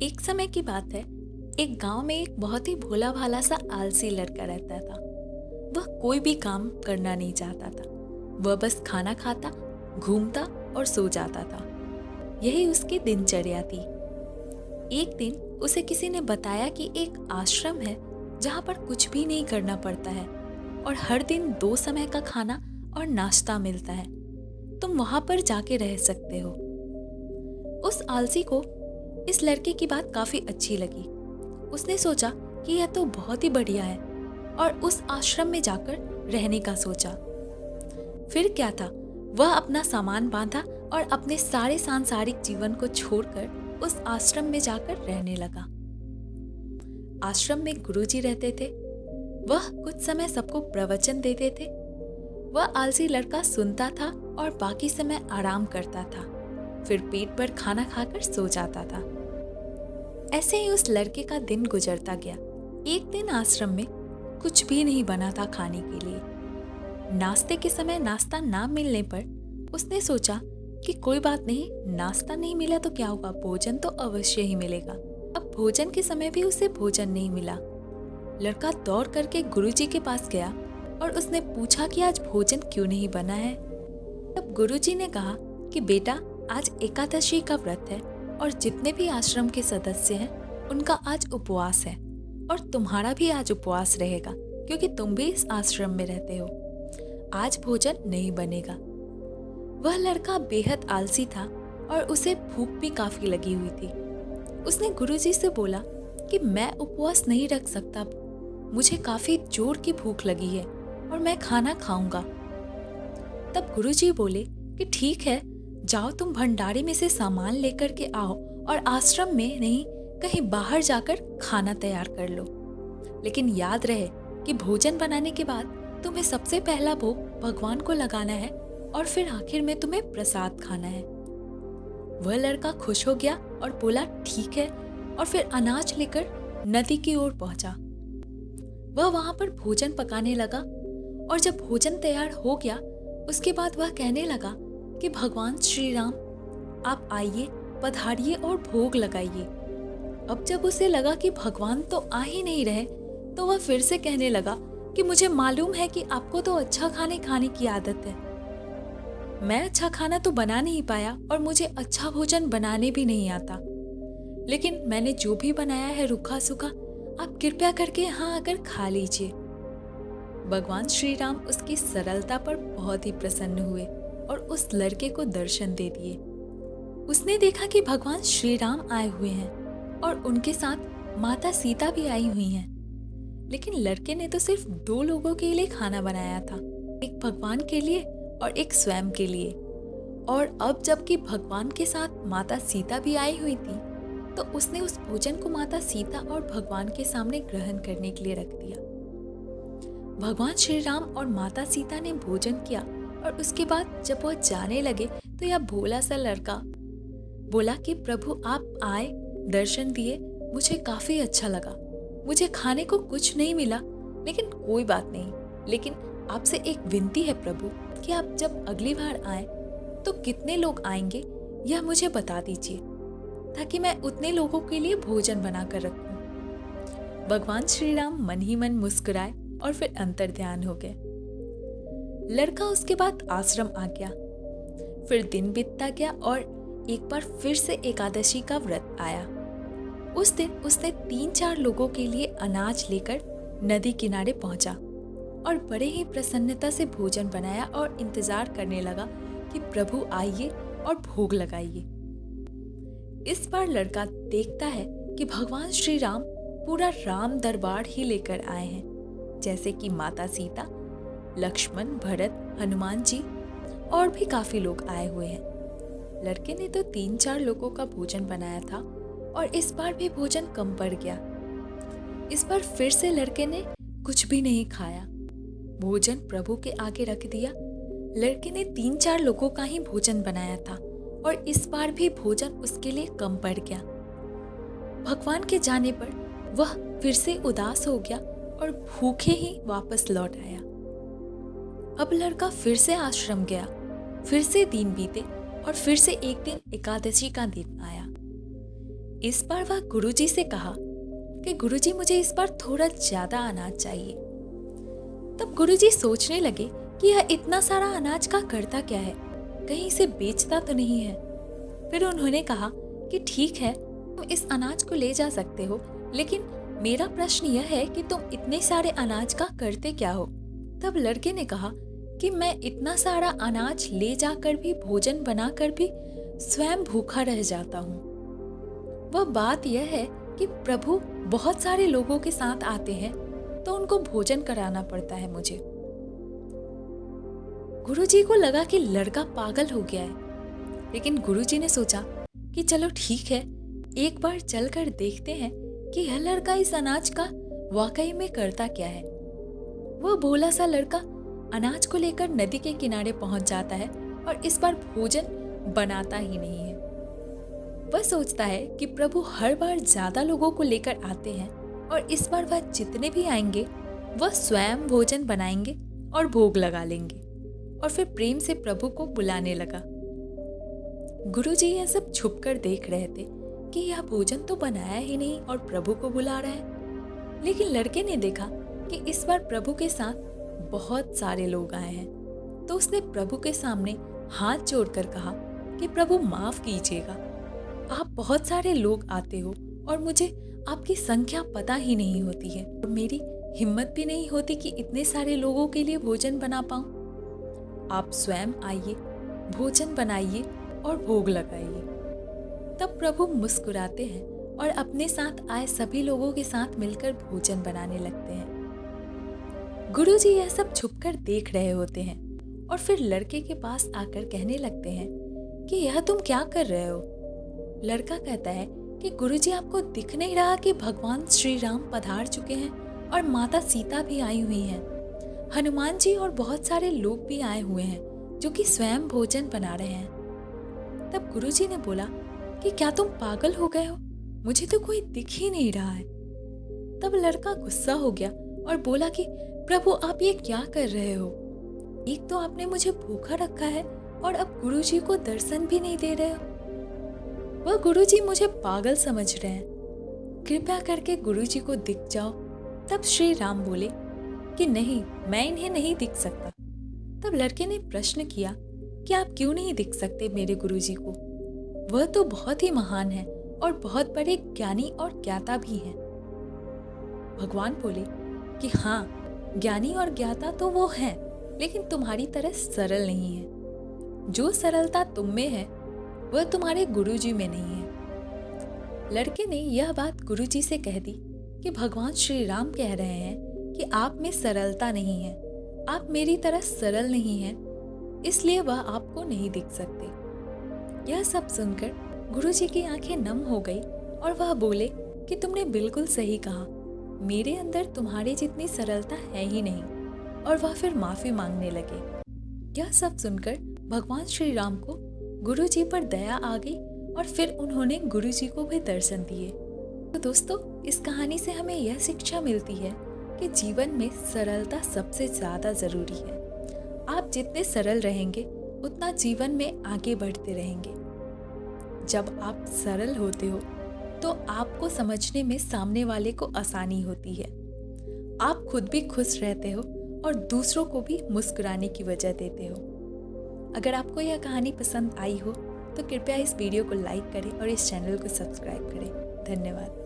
एक समय की बात है। एक गांव में एक बहुत ही भोला भाला सा आलसी लड़का रहता था। वह कोई भी काम करना नहीं चाहता था। वह बस खाना खाता, घूमता और सो जाता था। यही उसकी दिनचर्या थी। एक दिन उसे किसी ने बताया कि एक आश्रम है जहाँ पर कुछ भी नहीं करना पड़ता है और हर दिन 2 समय का खाना और नाश्ता मिलता है। तुम वहाँ पर जाके रह सकते हो। उस आलसी को इस लड़के की बात काफी अच्छी लगी। उसने सोचा कि यह तो बहुत ही बढ़िया है और उस आश्रम में जाकर रहने का सोचा। फिर क्या था, वह अपना सामान बांधा और अपने सारे सांसारिक जीवन को छोड़कर उस आश्रम में जाकर रहने लगा। आश्रम में गुरुजी रहते थे। वह कुछ समय सबको प्रवचन देते थे। वह आलसी लड़का सुनता था और बाकी समय आराम करता था। फिर पेट भर खाना खाकर सो जाता था। ऐसे ही उस लड़के का दिन गुजरता गया। एक दिन आश्रम में कुछ भी नहीं बना था खाने के लिए। नाश्ते के समय नाश्ता ना मिलने पर उसने सोचा कि कोई बात नहीं, नाश्ता नहीं मिला तो क्या होगा, भोजन तो अवश्य ही मिलेगा। अब भोजन के समय भी उसे भोजन नहीं मिला। लड़का दौड़ करके गुरुजी के पास गया और उसने पूछा कि आज भोजन क्यों नहीं बना है। तब गुरुजी ने कहा कि बेटा, आज एकादशी का व्रत है और जितने भी आश्रम के सदस्य हैं उनका आज उपवास है और तुम्हारा भी आज उपवास रहेगा क्योंकि तुम भी इस आश्रम में रहते हो। आज भोजन नहीं बनेगा। वह लड़का बेहद आलसी था और उसे भूख भी काफी लगी हुई थी। उसने गुरुजी से बोला कि मैं उपवास नहीं रख सकता, मुझे काफी जोर की भूख लगी है और मैं खाना खाऊंगा। तब गुरुजी बोले कि ठीक है, जाओ तुम भंडारे में से सामान लेकर के आओ और आश्रम में नहीं, कहीं बाहर जाकर खाना तैयार कर लो। लेकिन याद रहे कि भोजन बनाने के बाद तुम्हें सबसे पहला भोग भगवान को लगाना है और फिर आखिर में तुम्हें प्रसाद खाना है। वह लड़का खुश हो गया और बोला ठीक है, और फिर अनाज लेकर नदी की ओर पहुंचा। वह वहां पर भोजन पकाने लगा और जब भोजन तैयार हो गया उसके बाद वह कहने लगा कि भगवान श्री राम, आप आइए, पधारिए और भोग लगाइए। अब जब उसे लगा कि भगवान तो आ ही नहीं रहे तो वह फिर से कहने लगा कि मुझे मालूम है कि आपको तो अच्छा खाने की आदत है। मैं अच्छा खाना तो बना नहीं पाया और मुझे अच्छा भोजन बनाने भी नहीं आता, लेकिन मैंने जो भी बनाया है रूखा सूखा, आप कृपया करके यहाँ आकर खा लीजिए। भगवान श्री राम उसकी सरलता पर बहुत ही प्रसन्न हुए और उस लड़के को दर्शन दे दिए। उसने देखा कि भगवान श्री राम आए हुए हैं और उनके साथ माता सीता भी आई हुई हैं। लेकिन लड़के ने तो सिर्फ 2 लोगों के लिए खाना बनाया था, एक भगवान के लिए और एक स्वयं के लिए। और अब जबकि भगवान के साथ माता सीता भी आई हुई थी तो उसने उस भोजन को माता सीता और भगवान के सामने ग्रहण करने के लिए रख दिया। भगवान श्री राम और माता सीता ने भोजन किया और उसके बाद जब वह जाने लगे तो यह भोला सा लड़का बोला कि प्रभु आप आए, दर्शन दिए, मुझे काफी अच्छा लगा। मुझे खाने को कुछ नहीं मिला, लेकिन कोई बात नहीं। लेकिन आपसे एक विनती है प्रभु कि आप जब अगली बार आए तो कितने लोग आएंगे यह मुझे बता दीजिए ताकि मैं उतने लोगों के लिए भोजन बनाकर रखूं। भगवान श्री राम मन ही मन मुस्कुराए और फिर अंतर ध्यान हो गए। लड़का उसके बाद आश्रम आ गया। फिर दिन बीतता गया और एक बार फिर से एकादशी का व्रत आया। उस दिन उसने 3-4 लोगों के लिए अनाज लेकर नदी किनारे पहुंचा और बड़े ही प्रसन्नता से भोजन बनाया और इंतजार करने लगा कि प्रभु आइए और भोग लगाइए। इस बार लड़का देखता है कि भगवान श्री राम पूरा राम दरबार ही लेकर आए हैं, जैसे कि माता सीता, लक्ष्मण, भरत, हनुमान जी और भी काफी लोग आए हुए हैं। लड़के ने तो 3-4 लोगों का भोजन बनाया था और इस बार भी भोजन कम पड़ गया। इस बार फिर से लड़के ने कुछ भी नहीं खाया, भोजन प्रभु के आगे रख दिया। लड़के ने 3-4 लोगों का ही भोजन बनाया था और इस बार भी भोजन उसके लिए कम पड़ गया। भगवान के जाने पर वह फिर से उदास हो गया और भूखे ही वापस लौट आया। अब लड़का फिर से आश्रम गया। फिर से दिन बीते और फिर से एक दिन एकादशी का दिन आया। इस बार वह गुरुजी से कहा कि गुरुजी मुझे इस बार थोड़ा ज्यादा अनाज चाहिए। तब गुरुजी सोचने लगे कि यह इतना सारा अनाज का करता क्या है, कहीं इसे बेचता तो नहीं है। फिर उन्होंने कहा कि ठीक है, तुम इस अनाज को ले जा सकते हो, लेकिन मेरा प्रश्न यह है कि तुम इतने सारे अनाज का करते क्या हो। तब लड़के ने कहा कि मैं इतना सारा अनाज ले जाकर भी, भोजन बनाकर भी स्वयं भूखा रह जाता हूँ। वह बात यह है कि प्रभु बहुत सारे लोगों के साथ आते हैं तो उनको भोजन कराना पड़ता है मुझे। गुरुजी को लगा कि लड़का पागल हो गया है, लेकिन गुरुजी ने सोचा कि चलो ठीक है, एक बार चलकर देखते हैं कि यह लड़का इस अनाज का वाकई में करता क्या है। वह भोला सा लड़का अनाज को लेकर नदी के किनारे पहुंच जाता है और इस बार भोजन बनाता ही नहीं है। वह सोचता है कि प्रभु हर बार ज्यादा लोगों को लेकर आते हैं और इस बार वह जितने भी आएंगे वह स्वयं भोजन बनाएंगे और भोग लगा लेंगे, और फिर प्रेम से प्रभु को बुलाने लगा। गुरुजी यह सब छुपकर देख रहे थे कि यह भोजन तो बनाया ही नहीं और प्रभु को बुला रहा है। लेकिन लड़के ने देखा कि इस बार प्रभु के साथ बहुत सारे लोग आए हैं, तो उसने प्रभु के सामने हाथ जोड़कर कहा कि प्रभु माफ कीजिएगा, आप बहुत सारे लोग आते हो और मुझे आपकी संख्या पता ही नहीं होती है और मेरी हिम्मत भी नहीं होती कि इतने सारे लोगों के लिए भोजन बना पाऊं। आप स्वयं आइए, भोजन बनाइए और भोग लगाइए। तब प्रभु मुस्कुराते हैं और अपने साथ आए सभी लोगों के साथ मिलकर भोजन बनाने लगते हैं। गुरुजी यह सब छुपकर देख रहे होते हैं और फिर लड़के के पास आकर कहने लगते हैं कि यह तुम क्या कर रहे हो। लड़का कहता है कि गुरुजी आपको दिख नहीं रहा कि भगवान श्री राम पधार चुके हैं और माता सीता भी आई हुई हैं, हनुमान जी और बहुत सारे लोग भी आए हुए हैं जो कि स्वयं भोजन बना रहे हैं। तब गुरुजी ने बोला कि क्या तुम पागल हो गए हो, मुझे तो कोई दिख ही नहीं रहा है। तब लड़का गुस्सा हो गया और बोला कि प्रभु आप ये क्या कर रहे हो, एक तो आपने मुझे भूखा रखा है और अब गुरुजी को दर्शन भी नहीं दे रहे हो। वह गुरुजी मुझे पागल समझ रहे हैं, कृपया करके गुरुजी को दिख जाओ। तब श्री राम बोले कि नहीं, मैं इन्हें नहीं दिख सकता। तब लड़के ने प्रश्न किया कि आप क्यों नहीं दिख सकते मेरे गुरुजी को, वह तो बहुत ही महान है और बहुत बड़े ज्ञानी और ज्ञाता भी हैं। भगवान बोले कि हाँ, ज्ञानी और ज्ञाता तो वो हैं, लेकिन तुम्हारी तरह सरल नहीं है। जो सरलता तुम में है वह तुम्हारे गुरुजी में नहीं है। लड़के ने यह बात गुरुजी से कह दी कि भगवान श्री राम कह रहे हैं कि आप में सरलता नहीं है, आप मेरी तरह सरल नहीं हैं, इसलिए वह आपको नहीं दिख सकते। यह सब सुनकर गुरुजी की आंखें नम हो गई और वह बोले कि तुमने बिल्कुल सही कहा, मेरे अंदर तुम्हारे जितनी सरलता है ही नहीं, और वह फिर माफी मांगने लगे। यह सब सुनकर भगवान श्री राम को गुरुजी पर दया आ गई और फिर उन्होंने गुरुजी को भी दर्शन दिए। तो दोस्तों, इस कहानी से हमें यह शिक्षा मिलती है कि जीवन में सरलता सबसे ज्यादा जरूरी है। आप जितने सरल रहेंगे उतना जीवन में आगे बढ़ते रहेंगे। जब आप सरल होते हो तो आपको समझने में सामने वाले को आसानी होती है, आप खुद भी खुश रहते हो और दूसरों को भी मुस्कुराने की वजह देते हो। अगर आपको यह कहानी पसंद आई हो तो कृपया इस वीडियो को लाइक करें और इस चैनल को सब्सक्राइब करें। धन्यवाद।